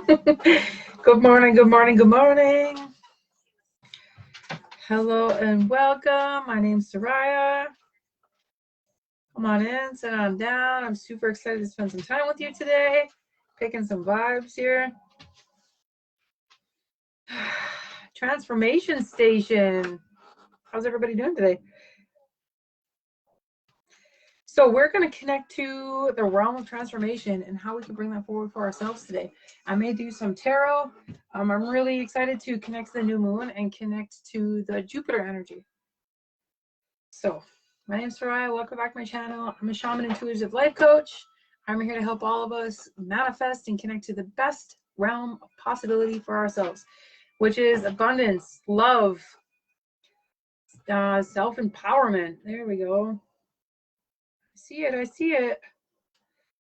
Good morning, good morning, good morning. Hello and welcome. My name's Soraya. Come on in, sit on down. I'm super excited to spend some time with you today. Picking some vibes here. Transformation Station. How's everybody doing today? So we're going to connect to the realm of transformation and how we can bring that forward for ourselves today. I may do some tarot. I'm really excited to connect to the new moon and connect to the Jupiter energy. So my name is Soraya. Welcome back to my channel. I'm a shaman intuitive life coach. I'm here to help all of us manifest and connect to the best realm of possibility for ourselves, which is abundance, love, self-empowerment. There we go. I see it.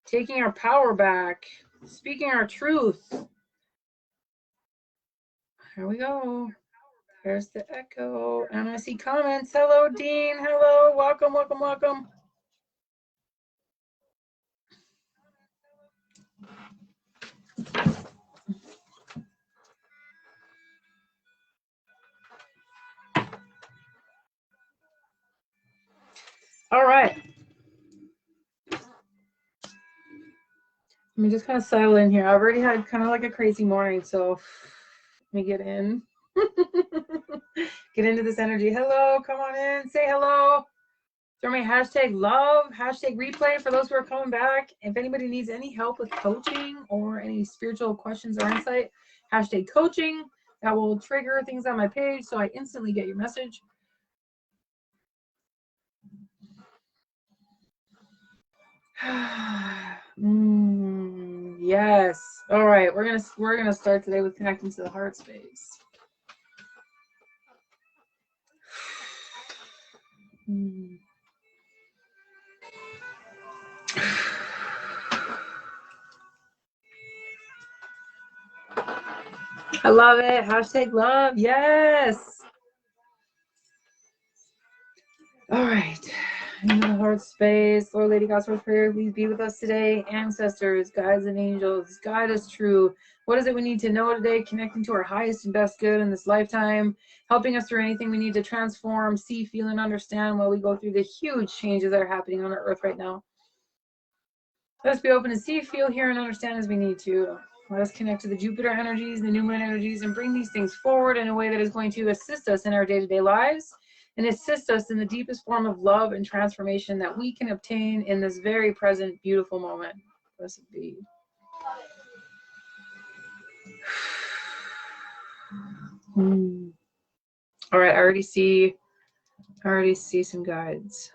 Taking our power back, speaking our truth. Here we go. There's the echo. And I see comments. Hello, Dean. Hello. Welcome, welcome, welcome. All right. Let me just kind of settle in here. I've already had kind of like a crazy morning, so let me get in. Get into this energy. Hello, come on in, say hello. Throw me hashtag love, hashtag replay for those who are coming back. If anybody needs any help with coaching or any spiritual questions or insight, hashtag coaching. That will trigger things on my page so I instantly get your message. Yes. All right. We're gonna start today with connecting to the heart space. I love it. Hashtag love. Yes. All right. Into the heart space. Lord, Lady Gospel Prayer, please be with us today. Ancestors, guides, and angels, guide us true. What is it we need to know today? Connecting to our highest and best good in this lifetime. Helping us through anything we need to transform, see, feel, and understand while we go through the huge changes that are happening on our earth right now. Let us be open to see, feel, hear, and understand as we need to. Let us connect to the Jupiter energies, the new moon energies, and bring these things forward in a way that is going to assist us in our day-to-day lives and assist us in the deepest form of love and transformation that we can obtain in this very present, beautiful moment. Blessed be. All right, I already see some guides.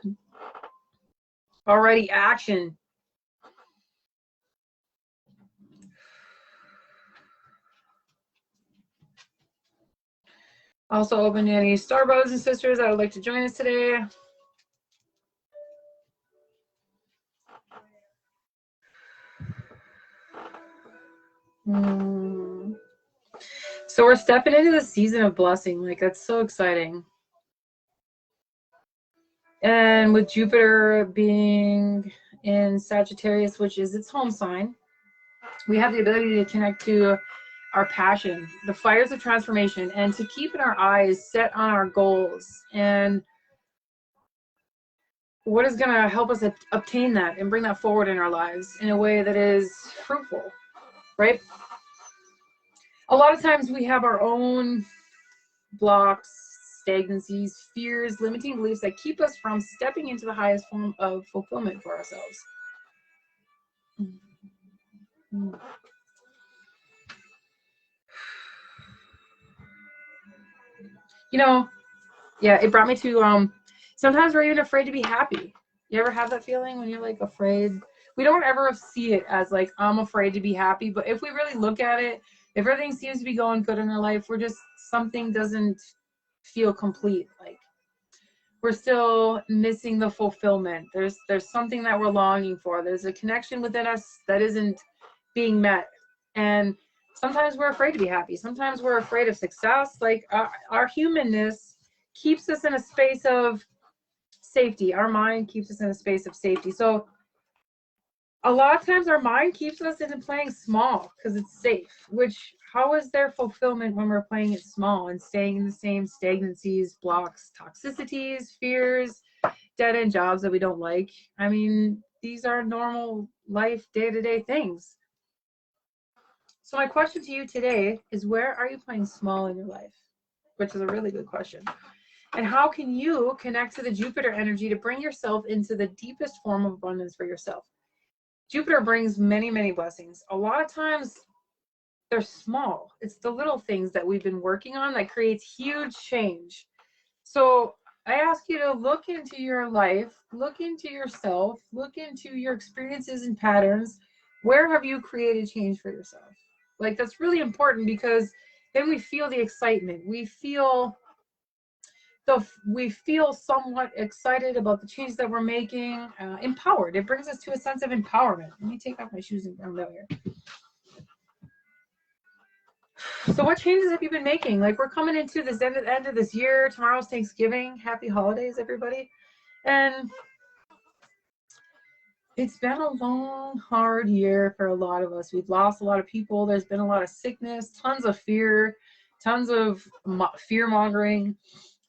Already action. Also open to any star brothers and sisters that would like to join us today. So we're stepping into the season of blessing. Like, that's so exciting. And with Jupiter being in Sagittarius, which is its home sign, we have the ability to connect to our passion, the fires of transformation, and to keep in our eyes set on our goals and what is going to help us obtain that and bring that forward in our lives in a way that is fruitful, right? A lot of times we have our own blocks, stagnancies, fears, limiting beliefs that keep us from stepping into the highest form of fulfillment for ourselves. You know, yeah, it brought me to sometimes we're even afraid to be happy. You ever have that feeling when you're like afraid? We don't ever see it as like, I'm afraid to be happy, but if we really look at it, if everything seems to be going good in our life, we're just, something doesn't feel complete. Like, we're still missing the fulfillment. There's something that we're longing for. There's a connection within us that isn't being met. And sometimes we're afraid to be happy. Sometimes we're afraid of success. Like, our humanness keeps us in a space of safety. Our mind keeps us in a space of safety. So A lot of times our mind keeps us into playing small because it's safe, which how is there fulfillment when we're playing it small and staying in the same stagnancies, blocks, toxicities, fears, dead-end jobs that we don't like? I mean, these are normal life, day-to-day things. So my question to you today is, where are you playing small in your life? Which is a really good question. And how can you connect to the Jupiter energy to bring yourself into the deepest form of abundance for yourself? Jupiter brings many, many blessings. A lot of times they're small. It's the little things that we've been working on that creates huge change. So I ask you to look into your life, look into yourself, look into your experiences and patterns. Where have you created change for yourself? Like, that's really important, because then we feel the excitement. We feel somewhat excited about the changes that we're making, empowered. It brings us to a sense of empowerment. Let me take off my shoes and ground out here. So what changes have you been making? Like, we're coming into this end of this year. Tomorrow's Thanksgiving. Happy holidays, everybody. And it's been a long, hard year for a lot of us. We've lost a lot of people. There's been a lot of sickness, tons of fear, tons of fear mongering.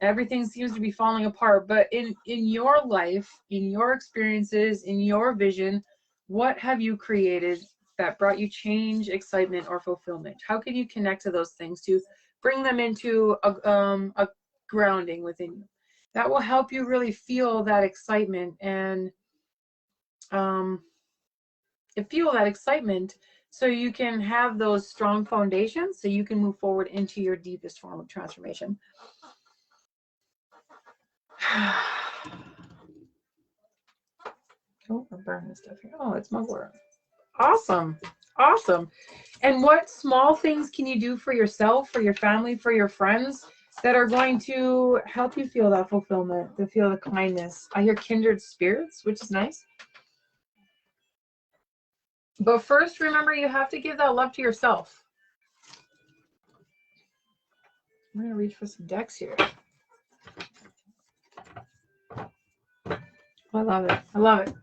Everything seems to be falling apart. But in your life, in your experiences, in your vision, what have you created that brought you change, excitement, or fulfillment? How can you connect to those things to bring them into a grounding within you? That will help you really feel that excitement and feel that excitement, so you can have those strong foundations, so you can move forward into your deepest form of transformation. Oh, I'm burning stuff here. Oh, it's my word. Awesome. Awesome. And what small things can you do for yourself, for your family, for your friends that are going to help you feel that fulfillment, to feel the kindness? I hear kindred spirits, which is nice. But first, remember, you have to give that love to yourself. I'm going to reach for some decks here. I love it. I love it.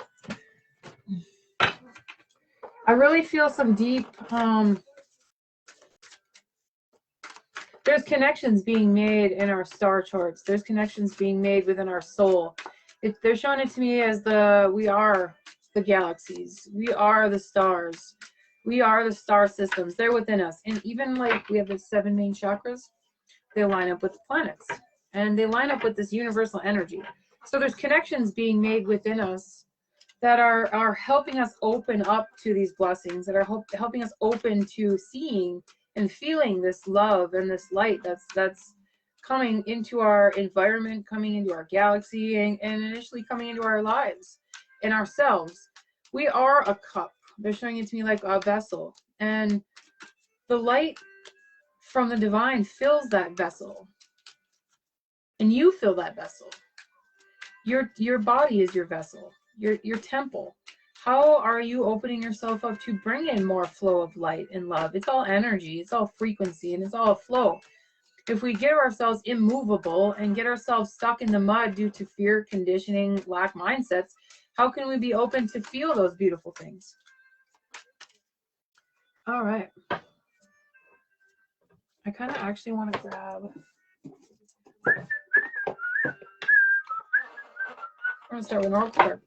I really feel some deep, there's connections being made in our star charts. There's connections being made within our soul. They're showing it to me as we are the galaxies. We are the stars. We are the star systems. They're within us. And even like we have the 7 main chakras, they line up with the planets. And they line up with this universal energy. So there's connections being made within us that are helping us open up to these blessings, that are helping us open to seeing and feeling this love and this light that's coming into our environment, coming into our galaxy, and initially coming into our lives and ourselves. We are a cup. They're showing it to me like a vessel. And the light from the divine fills that vessel. And you fill that vessel. Your body is your vessel, your temple. How are you opening yourself up to bring in more flow of light and love? It's all energy, it's all frequency, and it's all flow. If we get ourselves immovable and get ourselves stuck in the mud due to fear, conditioning, lack mindsets, how can we be open to feel those beautiful things? All right. I kind of actually want to grab... I'm going to start with Oracle card.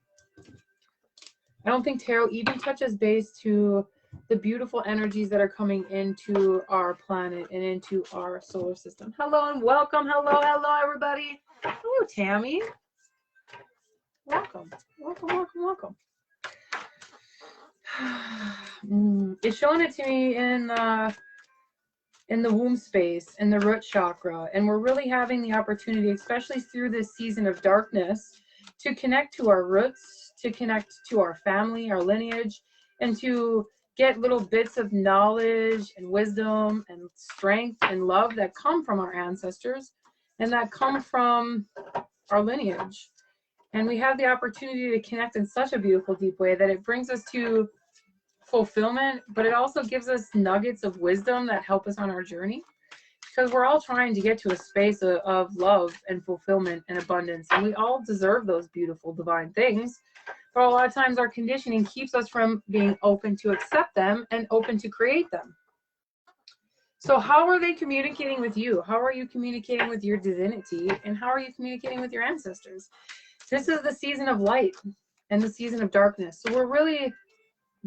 I don't think tarot even touches base to the beautiful energies that are coming into our planet and into our solar system. Hello and welcome. Hello, everybody. Hello, Tammy. Welcome. It's showing it to me in the womb space, in the root chakra, and we're really having the opportunity, especially through this season of darkness, to connect to our roots, to connect to our family, our lineage, and to get little bits of knowledge and wisdom and strength and love that come from our ancestors and that come from our lineage. And we have the opportunity to connect in such a beautiful, deep way that it brings us to fulfillment, but it also gives us nuggets of wisdom that help us on our journey. because we're all trying to get to a space of love and fulfillment and abundance, and we all deserve those beautiful divine things. But a lot of times our conditioning keeps us from being open to accept them and open to create them. So how are they communicating with you? How are you communicating with your divinity? And how are you communicating with your ancestors? This is the season of light and the season of darkness. So we're really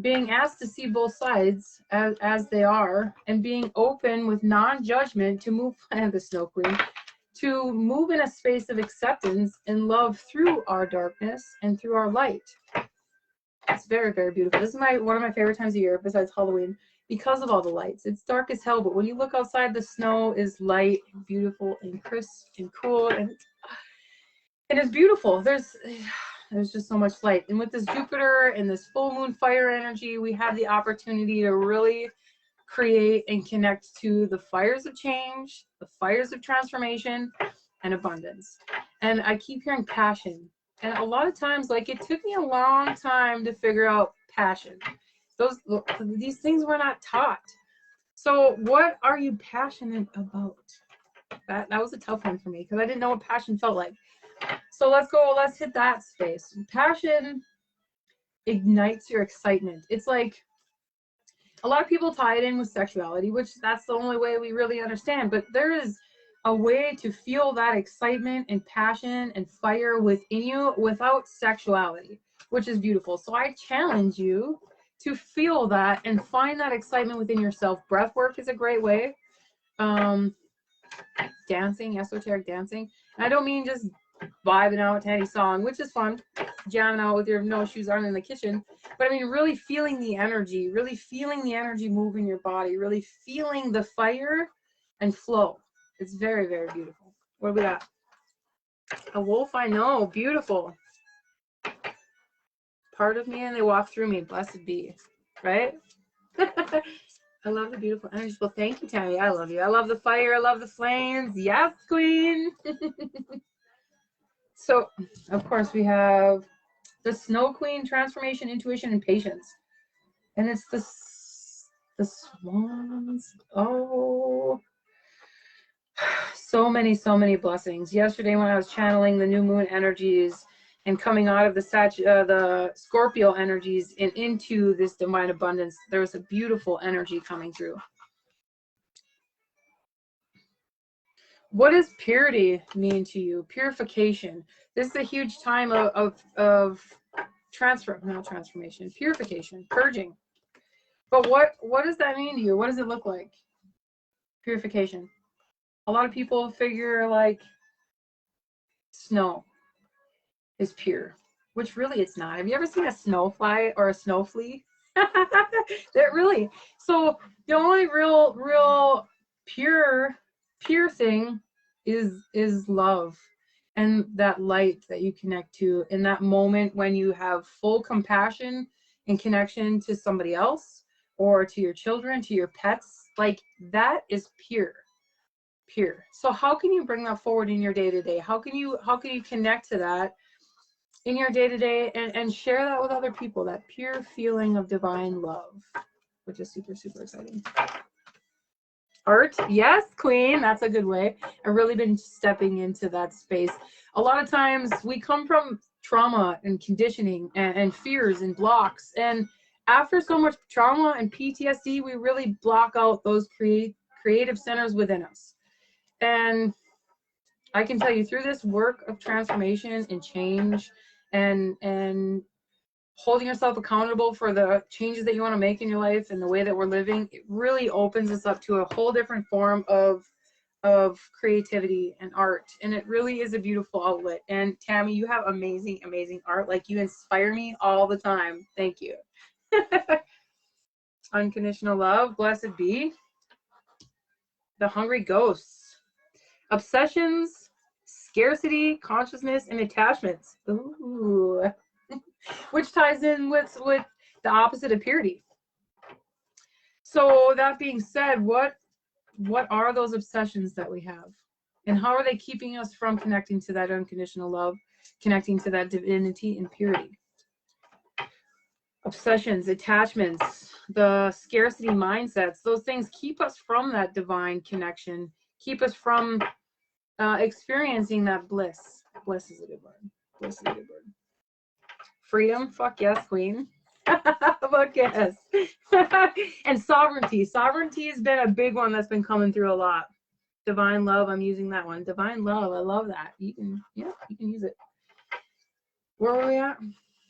being asked to see both sides as they are, and being open with non-judgment to move, and the Snow Queen, to move in a space of acceptance and love through our darkness and through our light. It's very, very beautiful. This is one of my favorite times of year besides Halloween, because of all the lights. It's dark as hell, but when you look outside, the snow is light and beautiful and crisp and cool, and it's beautiful. There's just so much light. And with this Jupiter and this full moon fire energy, we have the opportunity to really create and connect to the fires of change, the fires of transformation, and abundance. And I keep hearing passion. And a lot of times, like, it took me a long time to figure out passion. These things were not taught. So what are you passionate about? That was a tough one for me, because I didn't know what passion felt like. So let's hit that space. Passion ignites your excitement. It's like, a lot of people tie it in with sexuality, which that's the only way we really understand. But there is a way to feel that excitement and passion and fire within you without sexuality, which is beautiful. So I challenge you to feel that and find that excitement within yourself. Breath work is a great way. Dancing, esoteric dancing. And I don't mean just vibing out to any song, which is fun, jamming out with your no shoes on in the kitchen, but I mean really feeling the energy move in your body, really feeling the fire and flow. It's very, very beautiful. What do we got? A wolf, I know, beautiful. Part of me and they walk through me, blessed be, right? I love the beautiful energy. Well, thank you, Tammy. I love you. I love the fire. I love the flames. Yes, queen. So, of course, we have the Snow Queen, transformation, intuition, and patience. And it's the swans. Oh, so many blessings. Yesterday when I was channeling the new moon energies and coming out of the Scorpio energies and into this divine abundance, there was a beautiful energy coming through. What does purity mean to you? Purification. This is a huge time of transformation, purification, purging. But what does that mean to you? What does it look like? Purification. A lot of people figure like snow is pure, which really it's not. Have you ever seen a snow fly or a snow flea? They're really, so the only real pure thing is love, and that light that you connect to in that moment when you have full compassion and connection to somebody else or to your children, to your pets. Like, that is pure. So how can you bring that forward in your day-to-day? How can you connect to that in your day-to-day and share that with other people, that pure feeling of divine love, which is super, super exciting. Art, yes, queen, that's a good way. I've really been stepping into that space. A lot of times we come from trauma and conditioning and fears and blocks, and after so much trauma and PTSD, we really block out those creative centers within us. And I can tell you, through this work of transformation and change and holding yourself accountable for the changes that you want to make in your life and the way that we're living, it really opens us up to a whole different form of creativity and art. And it really is a beautiful outlet. And Tammy, you have amazing art. Like, you inspire me all the time. Thank you. Unconditional love, blessed be. The hungry ghosts. Obsessions, scarcity, consciousness, and attachments. Ooh. Which ties in with the opposite of purity. So that being said, what are those obsessions that we have? And how are they keeping us from connecting to that unconditional love, connecting to that divinity and purity? Obsessions, attachments, the scarcity mindsets, those things keep us from that divine connection, keep us from experiencing that bliss. Bliss is a good word. Bliss is a good word. Freedom, fuck yes, queen. Fuck yes. And sovereignty. Sovereignty has been a big one that's been coming through a lot. Divine love, I'm using that one. Divine love, I love that. You can use it. Where were we at?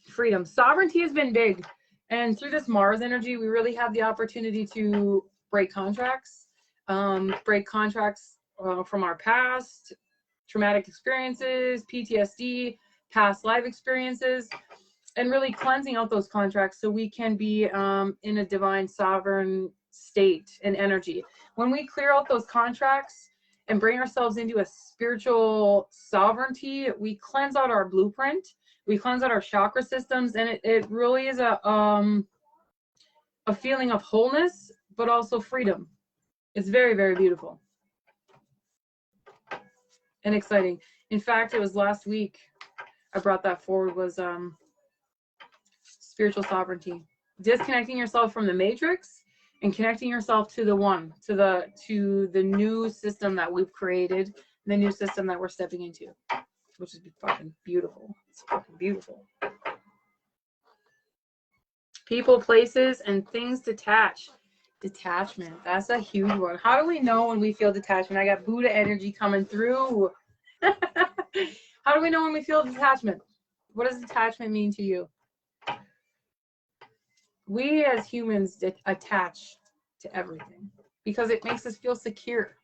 Freedom. Sovereignty has been big. And through this Mars energy, we really have the opportunity to break contracts from our past, traumatic experiences, PTSD, past life experiences, and really cleansing out those contracts so we can be in a divine sovereign state and energy. When we clear out those contracts and bring ourselves into a spiritual sovereignty, we cleanse out our blueprint, we cleanse out our chakra systems, and it really is a feeling of wholeness, but also freedom. It's very, very beautiful and exciting. In fact, it was last week I brought that forward, was spiritual sovereignty, disconnecting yourself from the matrix and connecting yourself to the one, to the new system that we've created, the new system that we're stepping into, which is fucking beautiful. It's fucking beautiful. People, places, and things detach. Detachment. That's a huge one. How do we know when we feel detachment? I got Buddha energy coming through. How do we know when we feel detachment? What does detachment mean to you? We as humans attach to everything because it makes us feel secure,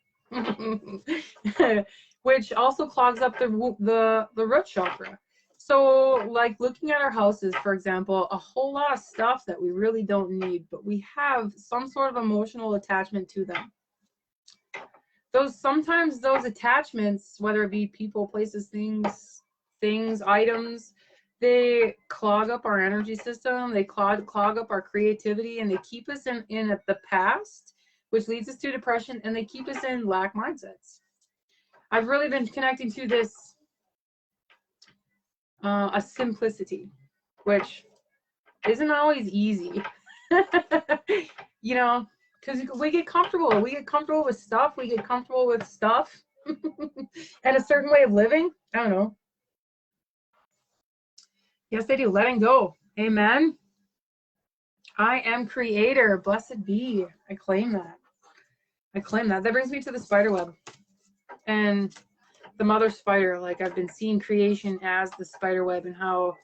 which also clogs up the root chakra. So like looking at our houses, for example, a whole lot of stuff that we really don't need, but we have some sort of emotional attachment to them. Sometimes those attachments, whether it be people, places, things, items, they clog up our energy system, they clog up our creativity, and they keep us in the past, which leads us to depression, and they keep us in lack mindsets. I've really been connecting to this a simplicity, which isn't always easy. You know, because we get comfortable. We get comfortable with stuff. We get comfortable with stuff and a certain way of living. I don't know. Yes, they do. Letting go. Amen. I am creator. Blessed be. I claim that. I claim that. That brings me to the spider web and the mother spider. Like I've been seeing creation as the spider web and how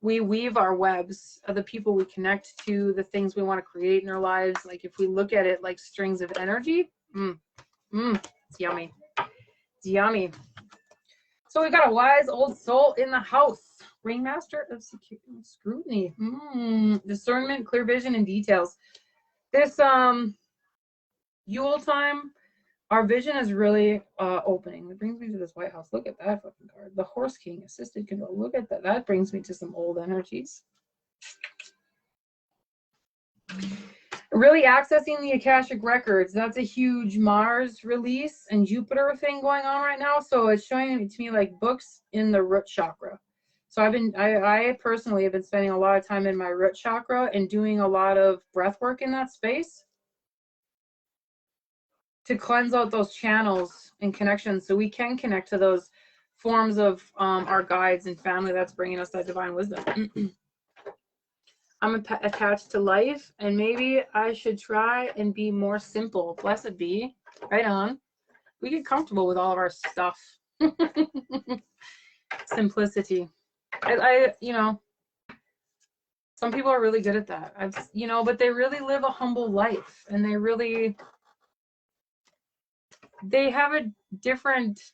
we weave our webs of the people we connect to, the things we want to create in our lives. Like if we look at it like strings of energy, it's yummy. It's yummy. So we got a wise old soul in the house. Ringmaster of scrutiny. Discernment, clear vision, and details. This Yule time, our vision is really opening. It brings me to this White House. Look at that fucking card. The Horse King, assisted control. Look at that. That brings me to some old energies. Really accessing the Akashic records. That's a huge Mars release and Jupiter thing going on right now. So it's showing it to me like books in the root chakra. So I personally have been spending a lot of time in my root chakra and doing a lot of breath work in that space to cleanse out those channels and connections so we can connect to those forms of our guides and family that's bringing us that divine wisdom. I'm attached to life, and maybe I should try and be more simple. Blessed be. Right on. We get comfortable with all of our stuff. Simplicity. You know, some people are really good at that. But they really live a humble life, and they have a different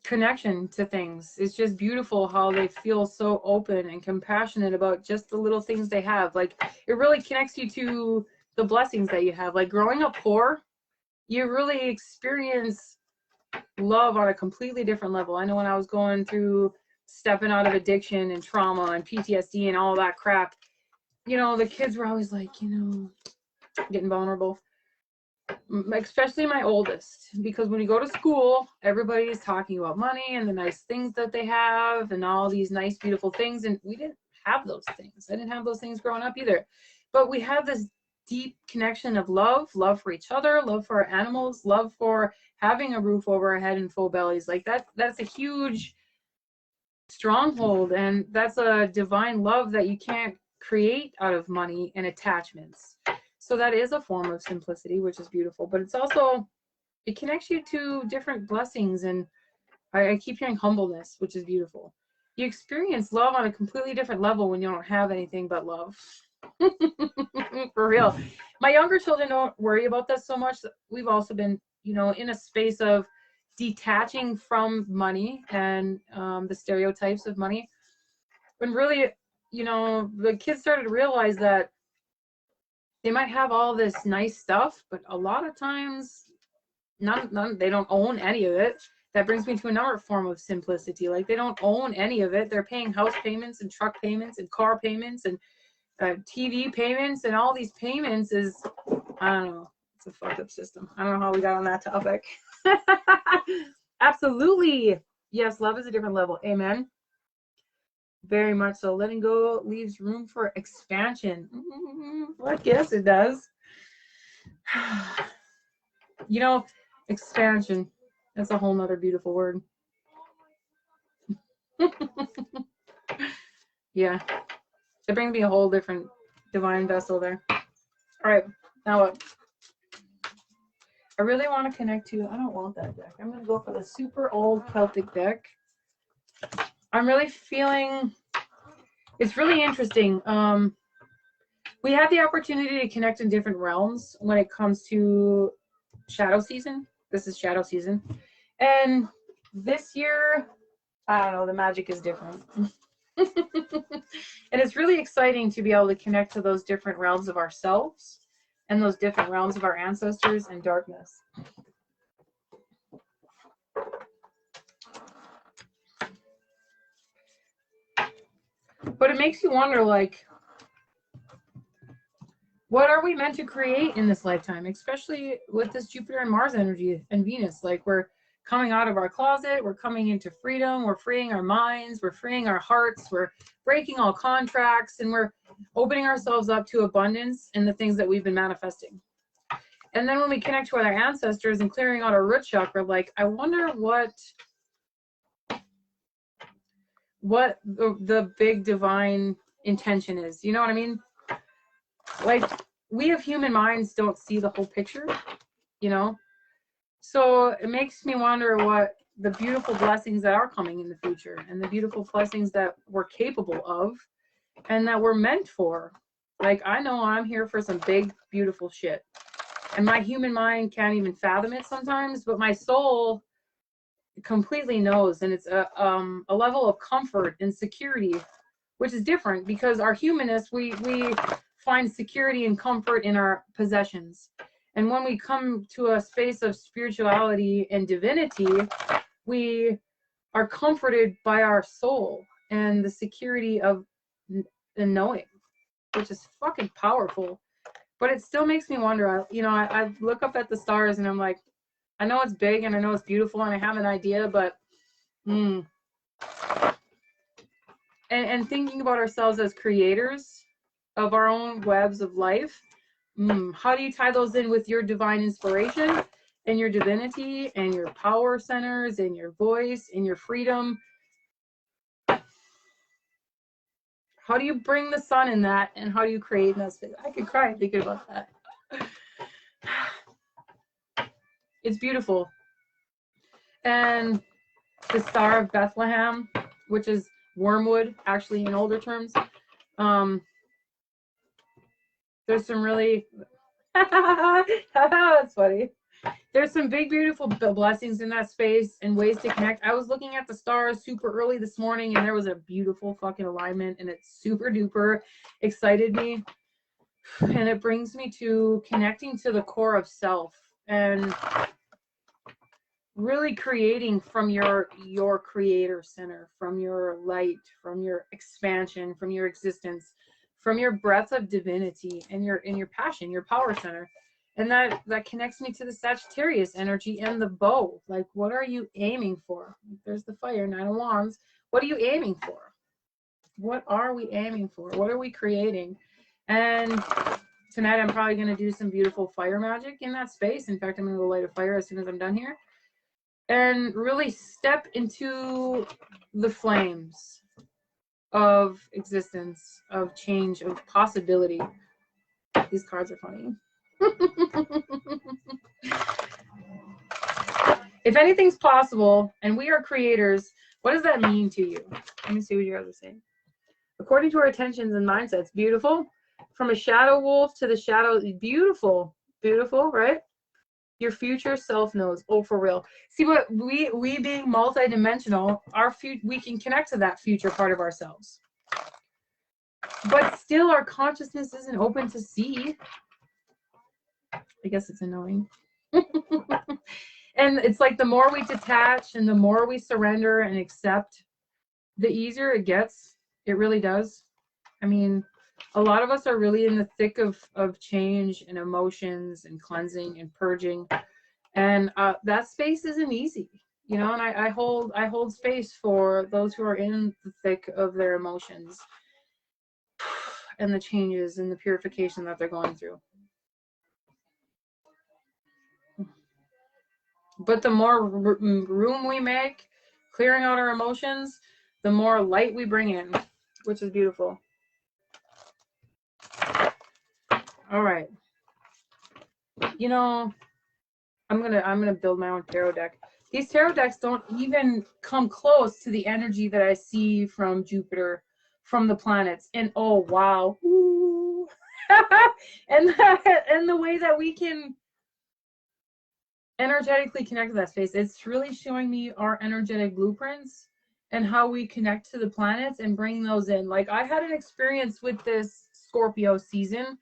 connection to things. It's just beautiful how they feel so open and compassionate about just the little things they have. Like it really connects you to the blessings that you have. Like growing up poor, you really experience love on a completely different level. I know when I was going through stepping out of addiction and trauma and PTSD and all that crap, the kids were always like, getting vulnerable. Especially my oldest, because when you go to school, everybody is talking about money and the nice things that they have and all these nice, beautiful things. And we didn't have those things. I didn't have those things growing up either. But we have this deep connection of love for each other, love for our animals, love for having a roof over our head and full bellies. Like that's a huge stronghold, and that's a divine love that you can't create out of money and attachments. So that is a form of simplicity, which is beautiful, but it's also, it connects you to different blessings, and I keep hearing humbleness, which is beautiful. You experience love on a completely different level when you don't have anything but love. For real. My younger children don't worry about this so much. We've also been, in a space of detaching from money and the stereotypes of money. When really, the kids started to realize that they might have all this nice stuff, but a lot of times none they don't own any of it. That brings me to another form of simplicity. Like, they don't own any of it. They're paying house payments and truck payments and car payments and TV payments, and all these payments is, I don't know, it's a fucked up system. I don't know how we got on that topic. Absolutely. Yes, love is a different level. Amen. Very much so. Letting go leaves room for expansion. I guess it does. Expansion. That's a whole nother beautiful word. Yeah. It brings me a whole different divine vessel there. All right. Now what? I really want to connect to, I don't want that deck. I'm going to go for the super old Celtic deck. I'm really feeling, it's really interesting. We have the opportunity to connect in different realms when it comes to shadow season. This is shadow season. And this year, I don't know, the magic is different. And it's really exciting to be able to connect to those different realms of ourselves and those different realms of our ancestors and darkness. But it makes you wonder, like, what are we meant to create in this lifetime, especially with this Jupiter and Mars energy and Venus? Like, we're coming out of our closet, we're coming into freedom, we're freeing our minds, we're freeing our hearts, we're breaking all contracts, and we're opening ourselves up to abundance and the things that we've been manifesting. And then when we connect to our ancestors and clearing out our root chakra, like, I wonder what the big divine intention is. You know what I mean? Like, we have human minds don't see the whole picture, So it makes me wonder what the beautiful blessings that are coming in the future, and the beautiful blessings that we're capable of and that we're meant for. Like, I know I'm here for some big, beautiful shit. And my human mind can't even fathom it sometimes, but my soul completely knows. And it's a level of comfort and security, which is different, because our humanness, we find security and comfort in our possessions. And when we come to a space of spirituality and divinity, we are comforted by our soul and the security of the knowing, which is fucking powerful. But it still makes me wonder. I look up at the stars and I'm like, I know it's big and I know it's beautiful and I have an idea, but and thinking about ourselves as creators of our own webs of life, how do you tie those in with your divine inspiration and your divinity and your power centers and your voice and your freedom? How do you bring the sun in that, and how do you create in that space? I could cry thinking about that. It's beautiful. And the Star of Bethlehem, which is wormwood, actually, in older terms. There's some really, that's funny. There's some big, beautiful blessings in that space and ways to connect. I was looking at the stars super early this morning, and there was a beautiful fucking alignment, and it super duper excited me. And it brings me to connecting to the core of self and really creating from your creator center, from your light, from your expansion, from your existence, from your breath of divinity and your passion, your power center. And that connects me to the Sagittarius energy and the bow. Like, what are you aiming for? There's the fire, 9 of Wands. What are you aiming for? What are we aiming for? What are we creating? And tonight I'm probably going to do some beautiful fire magic in that space. In fact, I'm going to go light a fire as soon as I'm done here. And really step into the flames of existence, of change, of possibility. These cards are funny. If anything's possible and we are creators, what does that mean to you? Let me see what you guys are saying. According to our intentions and mindsets, beautiful. From a shadow wolf to the shadow, beautiful, beautiful, right? Your future self knows. Oh, for real. See, what we being multidimensional, we can connect to that future part of ourselves. But still, our consciousness isn't open to see. I guess it's annoying. And it's like the more we detach and the more we surrender and accept, the easier it gets. It really does. I mean, a lot of us are really in the thick of change and emotions and cleansing and purging. And that space isn't easy, you know, and I hold space for those who are in the thick of their emotions and the changes and the purification that they're going through. But the more room we make, clearing out our emotions, the more light we bring in, which is beautiful. All right. You know, I'm gonna build my own tarot deck. These tarot decks don't even come close to the energy that I see from Jupiter, from the planets. And oh wow. Ooh. and the way that we can energetically connect to that space, it's really showing me our energetic blueprints and how we connect to the planets and bring those in. Like, I had an experience with this Scorpio season,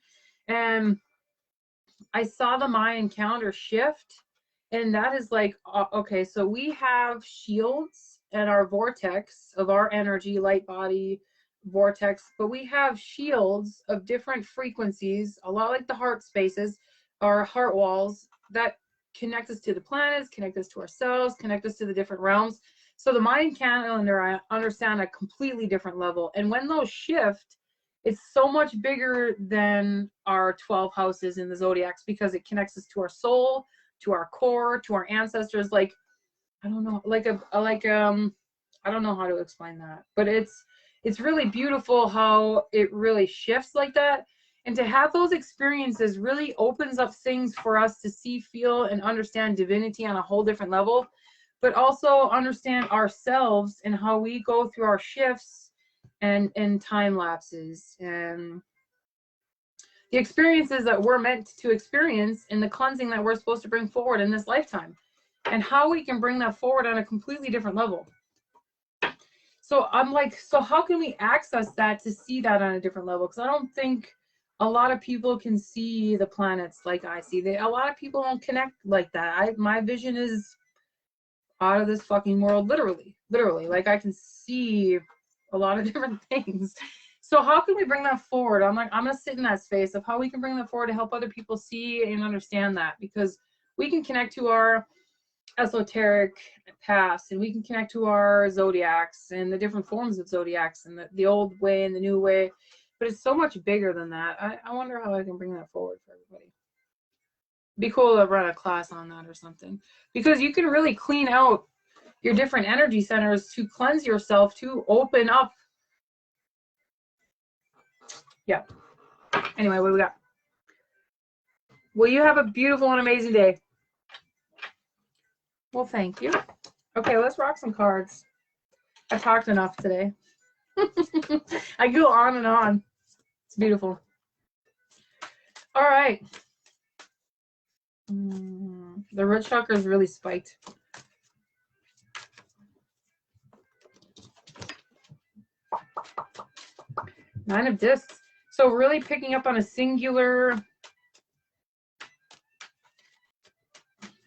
and I saw the Mayan calendar shift, and that is like, okay, so we have shields and our vortex of our energy, light body vortex, but we have shields of different frequencies, a lot like the heart spaces, our heart walls, that connect us to the planets, connect us to ourselves, connect us to the different realms. So the Mayan calendar, I understand a completely different level. And when those shift, it's so much bigger than our 12 houses in the zodiacs, because it connects us to our soul, to our core, to our ancestors. Like, I don't know, I don't know how to explain that, but it's really beautiful how it really shifts like that. And to have those experiences really opens up things for us to see, feel, and understand divinity on a whole different level, but also understand ourselves and how we go through our shifts and time lapses and the experiences that we're meant to experience and the cleansing that we're supposed to bring forward in this lifetime, and how we can bring that forward on a completely different level. So I'm like, so how can we access that to see that on a different level? Because I don't think a lot of people can see the planets like I see. A lot of people don't connect like that. My vision is out of this fucking world, literally. Like, I can see a lot of different things. So how can we bring that forward? I'm gonna sit in that space of how we can bring that forward to help other people see and understand that, because we can connect to our esoteric past, and we can connect to our zodiacs and the different forms of zodiacs and the old way and the new way, but it's so much bigger than that. I wonder how I can bring that forward for everybody. Be cool to run a class on that or something, because you can really clean out your different energy centers to cleanse yourself, to open up. Yeah. Anyway, what do we got? Well, you have a beautiful and amazing day. Well, thank you. Okay, let's rock some cards. I talked enough today. I go on and on. It's beautiful. All right. The root chakra is really spiked. Nine of discs. So really picking up on a singular,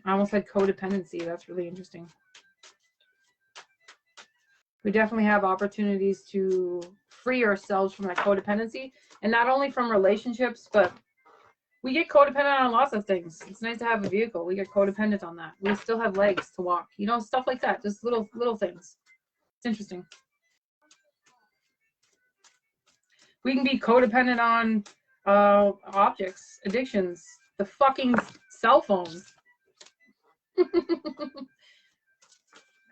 I almost said codependency. That's really interesting. We definitely have opportunities to free ourselves from that codependency, and not only from relationships, but we get codependent on lots of things. It's nice to have a vehicle. We get codependent on that. We still have legs to walk, you know, stuff like that. Just little things. It's interesting. We can be codependent on objects, addictions, the fucking cell phones.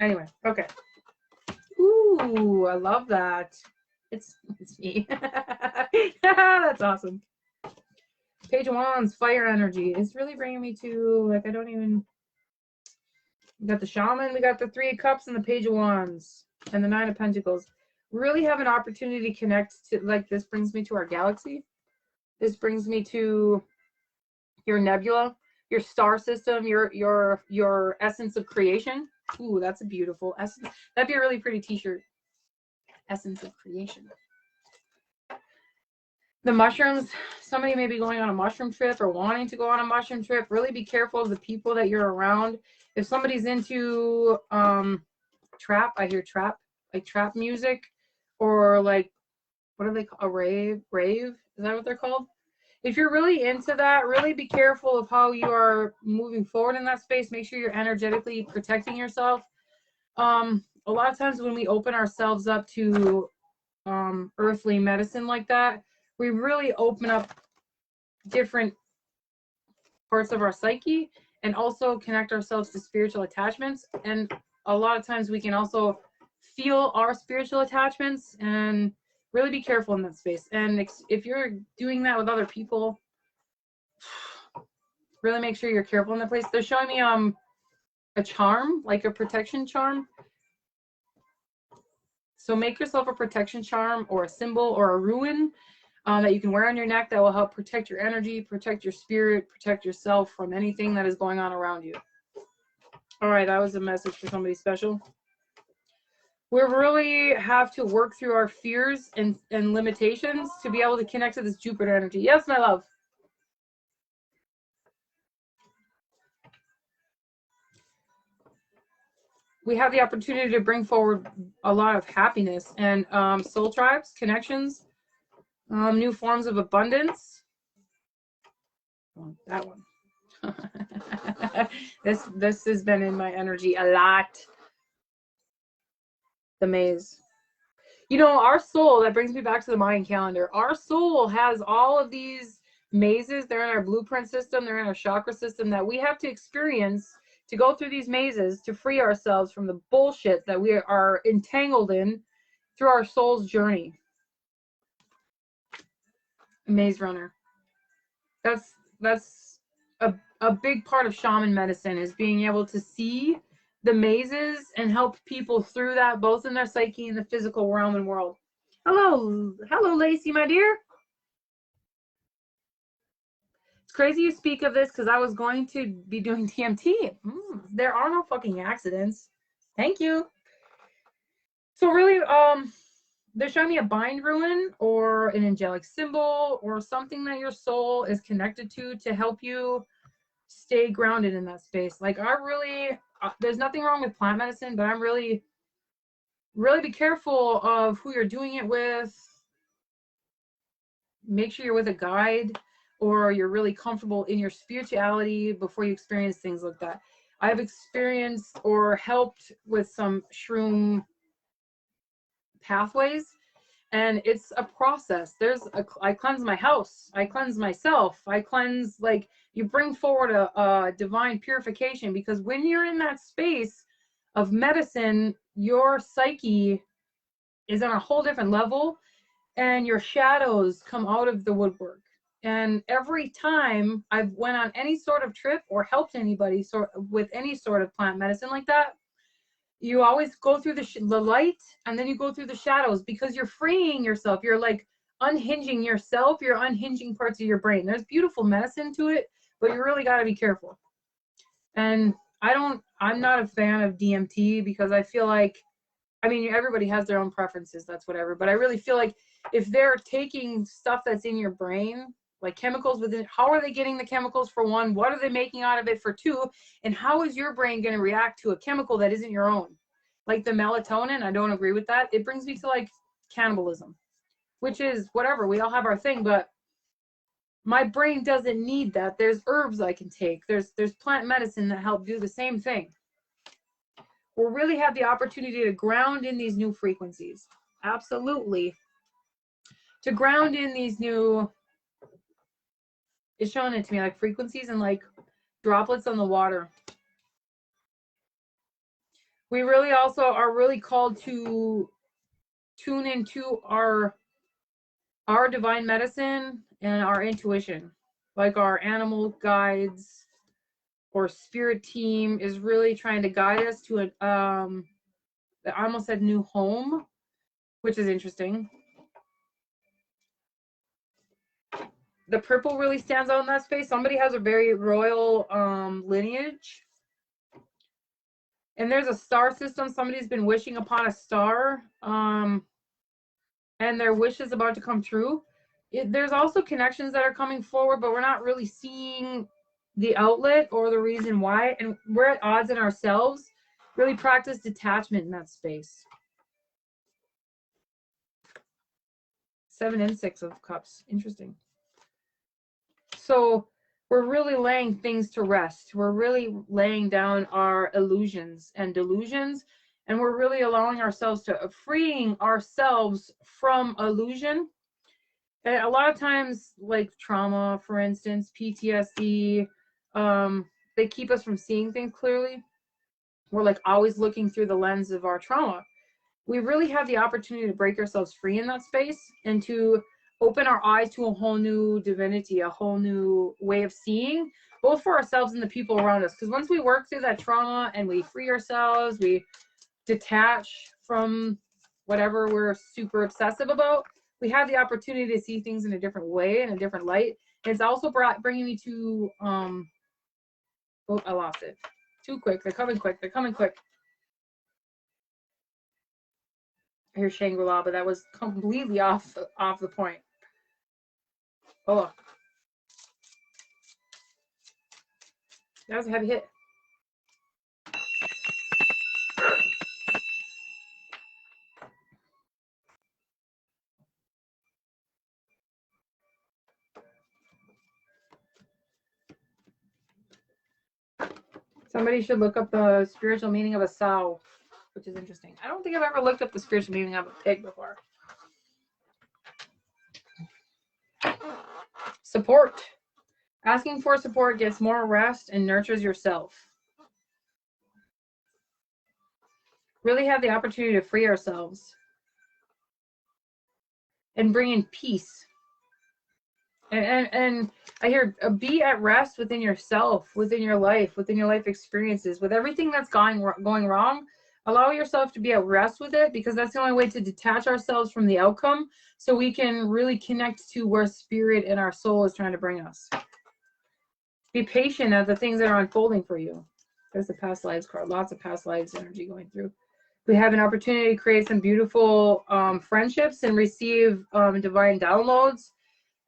Anyway, okay. Ooh, I love that. It's me. That's awesome. Page of Wands, fire energy. It's really bringing me to, like, I don't even... We got the Shaman, we got the Three of Cups, and the Page of Wands, and the Nine of Pentacles. Really have an opportunity to connect to, like, this brings me to our galaxy. This brings me to your nebula, your star system, your essence of creation. Ooh, that's a beautiful essence. That'd be a really pretty t-shirt. Essence of creation. The mushrooms, somebody may be going on a mushroom trip or wanting to go on a mushroom trip. Really be careful of the people that you're around. If somebody's into trap, I hear trap, like trap music, or like, what are they called? A rave? Is that what they're called? If you're really into that, really be careful of how you are moving forward in that space. Make sure you're energetically protecting yourself. A lot of times when we open ourselves up to earthly medicine like that, we really open up different parts of our psyche and also connect ourselves to spiritual attachments. And a lot of times we can also feel our spiritual attachments, and really be careful in that space. And if you're doing that with other people, really make sure you're careful in that place. They're showing me a charm, like a protection charm. So make yourself a protection charm or a symbol or a rune that you can wear on your neck that will help protect your energy, protect your spirit, protect yourself from anything that is going on around you. All right, that was a message for somebody special. We really have to work through our fears and limitations to be able to connect to this Jupiter energy. Yes, my love. We have the opportunity to bring forward a lot of happiness and soul tribes, connections, new forms of abundance. Oh, that one. This has been in my energy a lot. The maze. You know, our soul, that brings me back to the Mayan calendar. Our soul has all of these mazes. They're in our blueprint system. They're in our chakra system that we have to experience to go through these mazes to free ourselves from the bullshit that we are entangled in through our soul's journey. Maze runner. That's a big part of shaman medicine, is being able to see the mazes and help people through that, both in their psyche and the physical realm and world. Hello, Lacey, my dear. It's crazy you speak of this because I was going to be doing TMT. There are no fucking accidents. Thank you. So really, they're showing me a bind rune or an angelic symbol or something that your soul is connected to help you stay grounded in that space. Like, I really, there's nothing wrong with plant medicine, but I'm really be careful of who you're doing it with. Make sure you're with a guide, or you're really comfortable in your spirituality before you experience things like that. I've experienced or helped with some shroom pathways, and it's a process. I cleanse my house, I cleanse myself, I cleanse, like, you bring forward a divine purification, because when you're in that space of medicine, your psyche is on a whole different level, and your shadows come out of the woodwork. And every time I've went on any sort of trip or helped anybody with any sort of plant medicine like that, you always go through the light, and then you go through the shadows, because you're freeing yourself. You're like unhinging yourself. You're unhinging parts of your brain. There's beautiful medicine to it, but you really got to be careful. And I'm not a fan of DMT, because I feel like, I mean, everybody has their own preferences, that's whatever, but I really feel like if they're taking stuff that's in your brain, like chemicals within, how are they getting the chemicals, for one? What are they making out of it, for two? And how is your brain going to react to a chemical that isn't your own? Like the melatonin, I don't agree with that. It brings me to like cannibalism, which is whatever. We all have our thing, but my brain doesn't need that. There's herbs I can take. There's plant medicine that help do the same thing. We'll really have the opportunity to ground in these new frequencies. Absolutely. To ground in these new It's showing it to me like frequencies and like droplets on the water. We really also are really called to tune into our divine medicine and our intuition, like our animal guides or spirit team is really trying to guide us to a I almost said new home, which is interesting. The purple really stands out in that space. Somebody has a very royal lineage. And there's a star system. Somebody's been wishing upon a star. And their wish is about to come true. There's also connections that are coming forward, but we're not really seeing the outlet or the reason why. And we're at odds in ourselves. Really practice detachment in that space. 7 and 6 of cups. Interesting. So we're really laying things to rest. We're really laying down our illusions and delusions, and we're really allowing ourselves to freeing ourselves from illusion. And a lot of times, like trauma, for instance, PTSD, they keep us from seeing things clearly. We're like always looking through the lens of our trauma. We really have the opportunity to break ourselves free in that space and to open our eyes to a whole new divinity, a whole new way of seeing, both for ourselves and the people around us. Because once we work through that trauma and we free ourselves, we detach from whatever we're super obsessive about, we have the opportunity to see things in a different way, in a different light. And it's also bringing me to, oh, I lost it. Too quick. They're coming quick. They're coming quick. I hear Shangri-La, but that was completely off the point. Oh, that was a heavy hit. Somebody should look up the spiritual meaning of a sow, which is interesting. I don't think I've ever looked up the spiritual meaning of a pig before. Support. Asking for support gets more rest and nurtures yourself. Really have the opportunity to free ourselves and bring in peace. And I hear be at rest within yourself, within your life experiences, with everything that's going wrong. Allow yourself to be at rest with it, because that's the only way to detach ourselves from the outcome, so we can really connect to where spirit and our soul is trying to bring us. Be patient at the things that are unfolding for you. There's the past lives card. Lots of past lives energy going through. We have an opportunity to create some beautiful friendships and receive divine downloads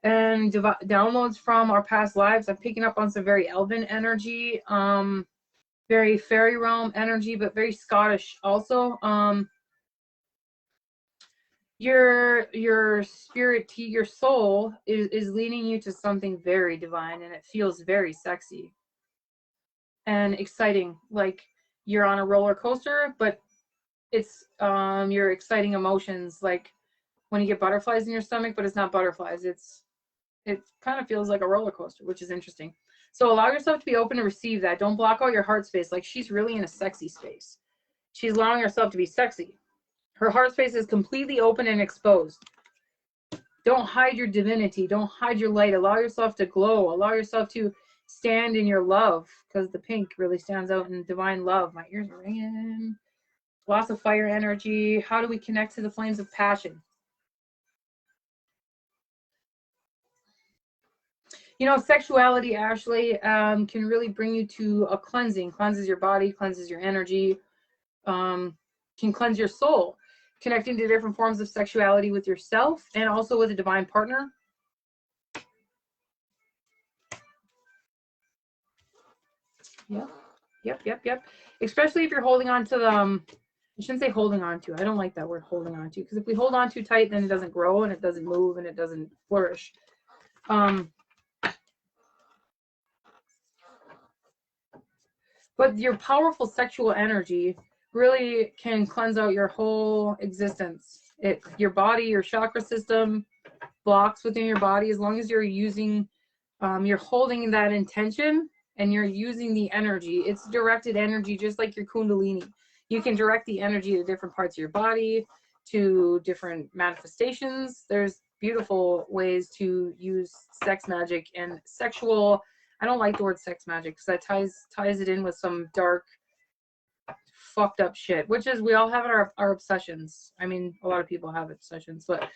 and downloads from our past lives. I'm picking up on some very elven energy, very fairy realm energy, but very Scottish also. Your spirit, your soul is leading you to something very divine, and it feels very sexy and exciting, like you're on a roller coaster, but it's your exciting emotions, like when you get butterflies in your stomach, but it's not butterflies, it kind of feels like a roller coaster, which is interesting. So allow yourself to be open to receive that. Don't block out your heart space. Like, she's really in a sexy space. She's allowing herself to be sexy. Her heart space is completely open and exposed. Don't hide your divinity. Don't hide your light. Allow yourself to glow. Allow yourself to stand in your love, because the pink really stands out in divine love. My ears are ringing. Lots of fire energy. How do we connect to the flames of passion? You know, sexuality, Ashley, can really bring you to a cleansing. Cleanses your body, cleanses your energy, can cleanse your soul. Connecting to different forms of sexuality with yourself and also with a divine partner. Yep. Especially if you're holding on to the, I shouldn't say holding on to. I don't like that word, holding on to, because if we hold on too tight, then it doesn't grow and it doesn't move and it doesn't flourish. But your powerful sexual energy really can cleanse out your whole existence. Your body, your chakra system, blocks within your body, as long as you're using you're holding that intention and you're using the energy. It's directed energy, just like your Kundalini. You can direct the energy to different parts of your body, to different manifestations. There's beautiful ways to use sex magic and sexual. I don't like the word sex magic because that ties it in with some dark, fucked up shit, which is we all have our obsessions. I mean, a lot of people have obsessions, but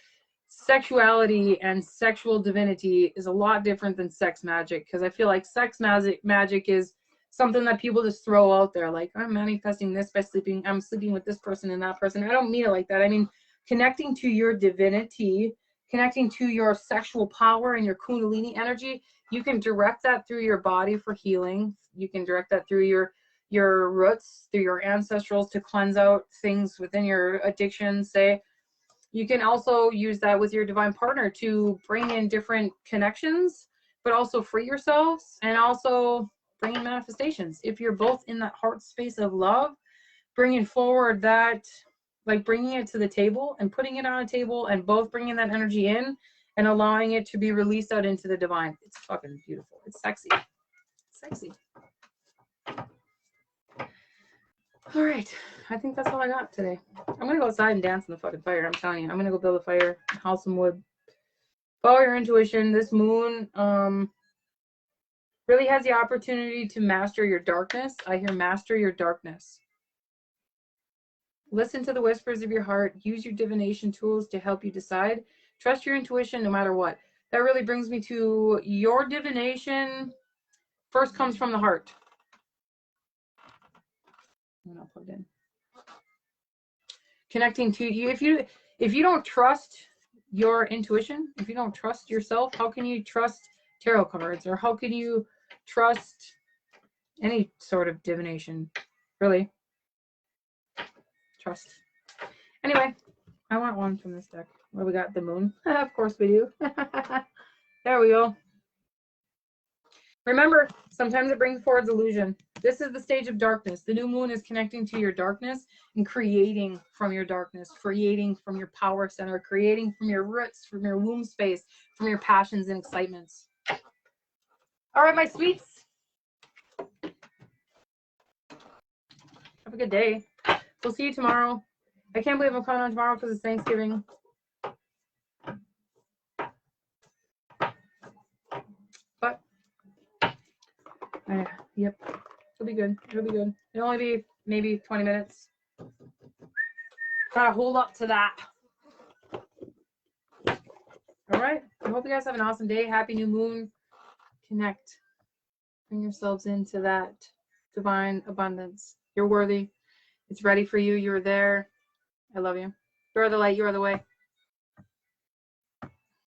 sexuality and sexual divinity is a lot different than sex magic, because I feel like sex magic is something that people just throw out there, like, I'm manifesting this by sleeping, I'm sleeping with this person and that person. I don't mean it like that. I mean connecting to your divinity, connecting to your sexual power and your Kundalini energy. You can direct that through your body for healing. You can direct that through your roots, through your ancestrals, to cleanse out things within your addiction, say. You can also use that with your divine partner to bring in different connections, but also free yourselves and also bring in manifestations. If you're both in that heart space of love, bringing forward that, like bringing it to the table and putting it on a table and both bringing that energy in and allowing it to be released out into the divine. It's fucking beautiful. It's sexy. Sexy. All right, I think that's all I got today. I'm gonna go outside and dance in the fucking fire. I'm telling you, I'm gonna go build a fire, haul some wood. Follow your intuition. This moon really has the opportunity to master your darkness. I hear master your darkness. Listen to the whispers of your heart. Use your divination tools to help you decide. Trust your intuition no matter what. That really brings me to your divination first comes from the heart. I'm not plugged in. Connecting to you. If you don't trust your intuition, if you don't trust yourself, how can you trust tarot cards, or how can you trust any sort of divination? Really? Trust. Anyway, I want one from this deck. Where we got the moon. Of course we do. There we go. Remember, sometimes it brings forward illusion. This is the stage of darkness. The new moon is connecting to your darkness and creating from your darkness, creating from your power center, creating from your roots, from your womb space, from your passions and excitements. All right, my sweets. Have a good day. We'll see you tomorrow. I can't believe I'm coming on tomorrow because it's Thanksgiving. But, yep, it'll be good. It'll be good. It'll only be maybe 20 minutes. Gotta hold up to that. All right. I hope you guys have an awesome day. Happy new moon. Connect. Bring yourselves into that divine abundance. You're worthy. It's ready for you. You're there. I love you. You are the light. You are the way.